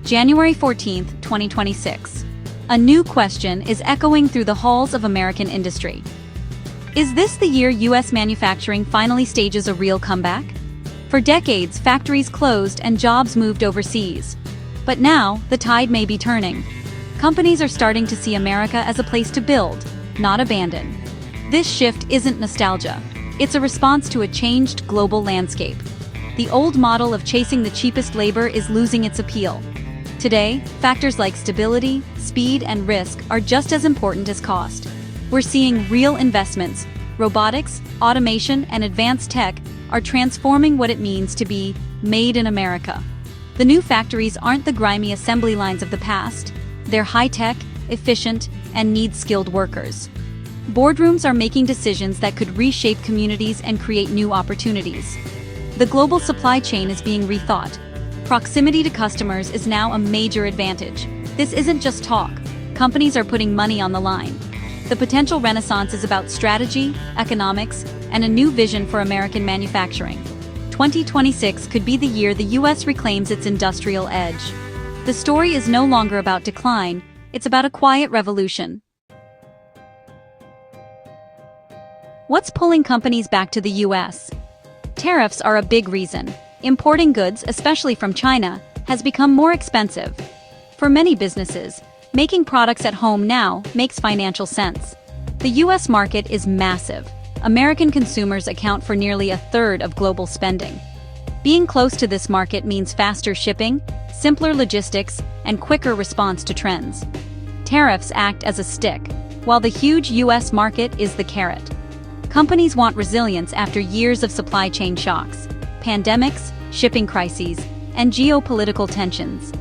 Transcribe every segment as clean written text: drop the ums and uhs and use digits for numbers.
January 14, 2026. A new question is echoing through the halls of American industry. Is this the year U.S. manufacturing finally stages a real comeback? For decades, factories closed and jobs moved overseas. But now, the tide may be turning. Companies are starting to see America as a place to build, not abandon. This shift isn't nostalgia. It's a response to a changed global landscape. The old model of chasing the cheapest labor is losing its appeal. Today, factors like stability, speed, and risk are just as important as cost. We're seeing real investments. Robotics, automation, and advanced tech are transforming what it means to be made in America. The new factories aren't the grimy assembly lines of the past. They're high-tech, efficient, and need skilled workers. Boardrooms are making decisions that could reshape communities and create new opportunities. The global supply chain is being rethought. Proximity to customers is now a major advantage. This isn't just talk. Companies are putting money on the line. The potential renaissance is about strategy, economics, and a new vision for American manufacturing. 2026 could be the year the U.S. reclaims its industrial edge. The story is no longer about decline, it's about a quiet revolution. What's pulling companies back to the U.S.? Tariffs are a big reason. Importing goods, especially from China, has become more expensive. For many businesses, making products at home now makes financial sense. The U.S. market is massive. American consumers account for nearly a third of global spending. Being close to this market means faster shipping, simpler logistics, and quicker response to trends. Tariffs act as a stick, while the huge U.S. market is the carrot. Companies want resilience after years of supply chain shocks, pandemics, shipping crises, and geopolitical tensions.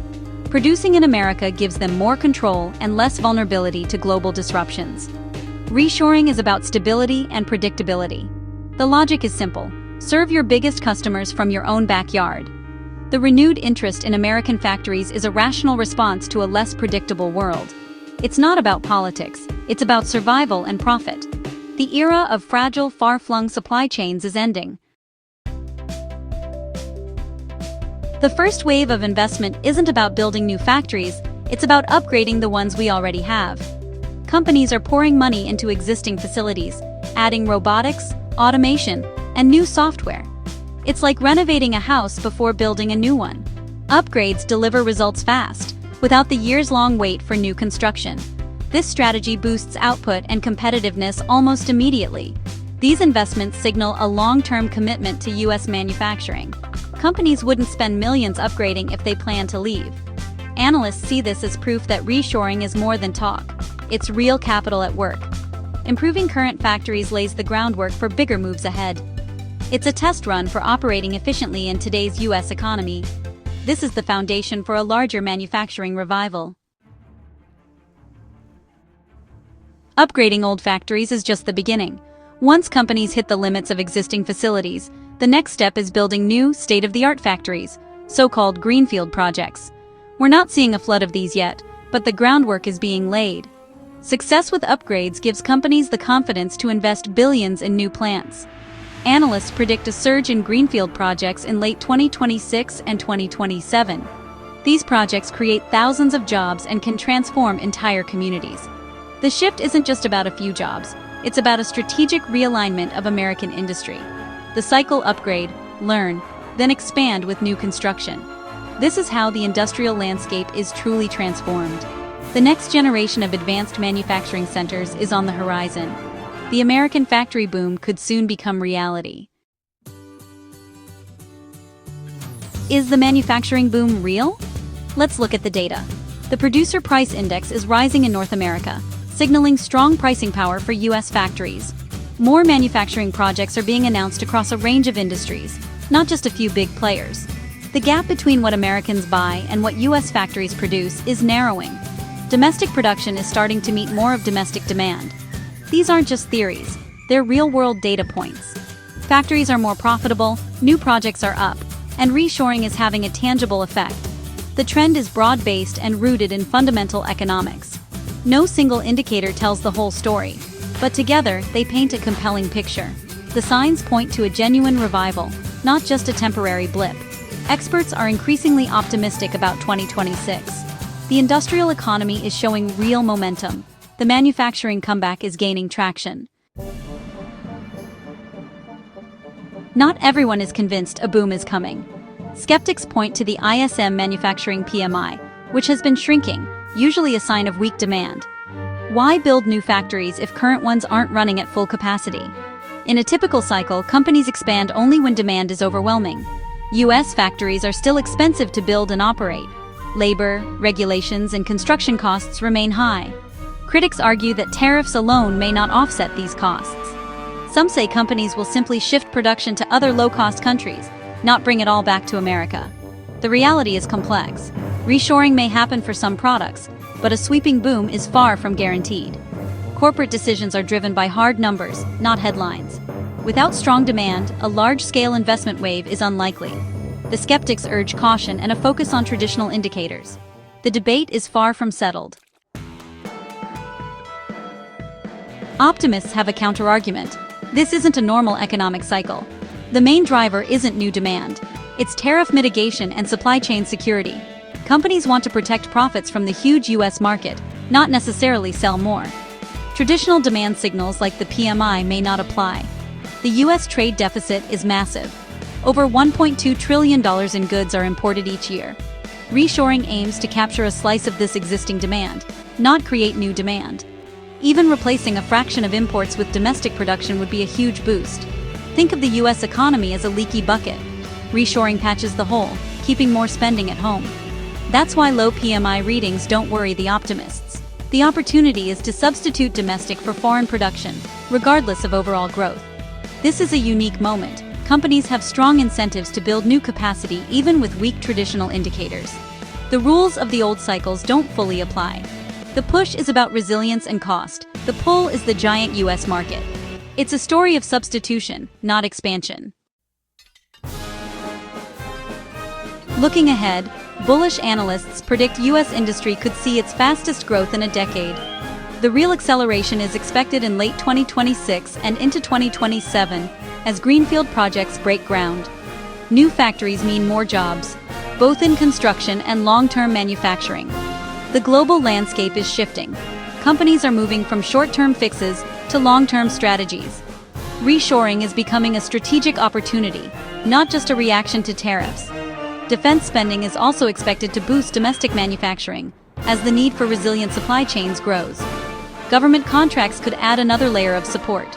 Producing in America gives them more control and less vulnerability to global disruptions. Reshoring is about stability and predictability. The logic is simple: serve your biggest customers from your own backyard. The renewed interest in American factories is a rational response to a less predictable world. It's not about politics, it's about survival and profit. The era of fragile, far-flung supply chains is ending. The first wave of investment isn't about building new factories, it's about upgrading the ones we already have. Companies are pouring money into existing facilities, adding robotics, automation, and new software. It's like renovating a house before building a new one. Upgrades deliver results fast, without the years-long wait for new construction. This strategy boosts output and competitiveness almost immediately. These investments signal a long-term commitment to U.S. manufacturing. Companies wouldn't spend millions upgrading if they plan to leave. Analysts see this as proof that reshoring is more than talk. It's real capital at work. Improving current factories lays the groundwork for bigger moves ahead. It's a test run for operating efficiently in today's U.S. economy. This is the foundation for a larger manufacturing revival. Upgrading old factories is just the beginning. Once companies hit the limits of existing facilities, the next step is building new, state-of-the-art factories, so-called greenfield projects. We're not seeing a flood of these yet, but the groundwork is being laid. Success with upgrades gives companies the confidence to invest billions in new plants. Analysts predict a surge in greenfield projects in late 2026 and 2027. These projects create thousands of jobs and can transform entire communities. The shift isn't just about a few jobs, it's about a strategic realignment of American industry. The cycle: upgrade, learn, then expand with new construction. This is how the industrial landscape is truly transformed. The next generation of advanced manufacturing centers is on the horizon. The American factory boom could soon become reality. Is the manufacturing boom real? Let's look at the data. The Producer Price Index is rising in North America, signaling strong pricing power for U.S. factories. More manufacturing projects are being announced across a range of industries, not just a few big players. The gap between what Americans buy and what U.S. factories produce is narrowing. Domestic production is starting to meet more of domestic demand. These aren't just theories, they're real-world data points. Factories are more profitable, new projects are up, and reshoring is having a tangible effect. The trend is broad-based and rooted in fundamental economics. No single indicator tells the whole story, but together they paint a compelling picture. The signs point to a genuine revival, not just a temporary blip. Experts are increasingly optimistic about 2026. The industrial economy is showing real momentum. The manufacturing comeback is gaining traction. Not everyone is convinced a boom is coming. Skeptics point to the ISM manufacturing PMI, which has been shrinking, usually a sign of weak demand. Why build new factories if current ones aren't running at full capacity? In a typical cycle, companies expand only when demand is overwhelming. U.S. factories are still expensive to build and operate. Labor, regulations, and construction costs remain high. Critics argue that tariffs alone may not offset these costs. Some say companies will simply shift production to other low-cost countries, not bring it all back to America. The reality is complex. Reshoring may happen for some products, but a sweeping boom is far from guaranteed. Corporate decisions are driven by hard numbers, not headlines. Without strong demand, a large-scale investment wave is unlikely. The skeptics urge caution and a focus on traditional indicators. The debate is far from settled. Optimists have a counterargument. This isn't a normal economic cycle. The main driver isn't new demand. It's tariff mitigation and supply chain security. Companies want to protect profits from the huge U.S. market, not necessarily sell more. Traditional demand signals like the PMI may not apply. The U.S. trade deficit is massive. Over $1.2 trillion in goods are imported each year. Reshoring aims to capture a slice of this existing demand, not create new demand. Even replacing a fraction of imports with domestic production would be a huge boost. Think of the U.S. economy as a leaky bucket. Reshoring patches the hole, keeping more spending at home. That's why low PMI readings don't worry the optimists. The opportunity is to substitute domestic for foreign production, regardless of overall growth. This is a unique moment. Companies have strong incentives to build new capacity even with weak traditional indicators. The rules of the old cycles don't fully apply. The push is about resilience and cost. The pull is the giant U.S. market. It's a story of substitution, not expansion. Looking ahead, bullish analysts predict U.S. industry could see its fastest growth in a decade. The real acceleration is expected in late 2026 and into 2027 as greenfield projects break ground. New factories mean more jobs, both in construction and long-term manufacturing. The global landscape is shifting. Companies are moving from short-term fixes to long-term strategies. Reshoring is becoming a strategic opportunity, not just a reaction to tariffs. Defense spending is also expected to boost domestic manufacturing as the need for resilient supply chains grows. Government contracts could add another layer of support.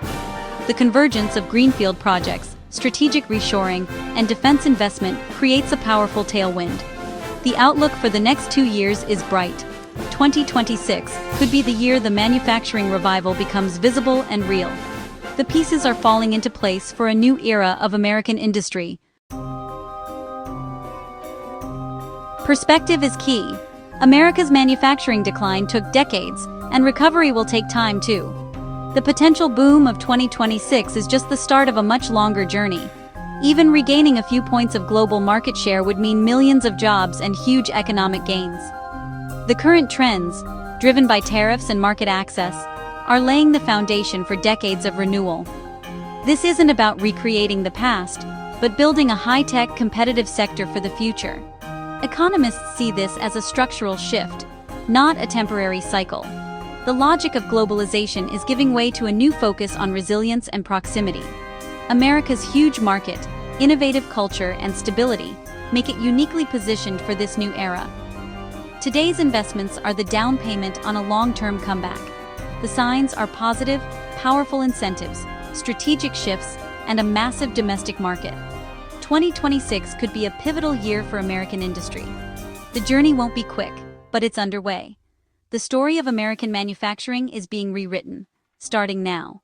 The convergence of greenfield projects, strategic reshoring, and defense investment creates a powerful tailwind. The outlook for the next 2 years is bright. 2026 could be the year the manufacturing revival becomes visible and real. The pieces are falling into place for a new era of American industry. Perspective is key. America's manufacturing decline took decades, and recovery will take time too. The potential boom of 2026 is just the start of a much longer journey. Even regaining a few points of global market share would mean millions of jobs and huge economic gains. The current trends, driven by tariffs and market access, are laying the foundation for decades of renewal. This isn't about recreating the past, but building a high-tech, competitive sector for the future. Economists see this as a structural shift, not a temporary cycle. The logic of globalization is giving way to a new focus on resilience and proximity. America's huge market, innovative culture, and stability make it uniquely positioned for this new era. Today's investments are the down payment on a long-term comeback. The signs are positive, powerful incentives, strategic shifts, and a massive domestic market. 2026 could be a pivotal year for American industry. The journey won't be quick, but it's underway. The story of American manufacturing is being rewritten, starting now.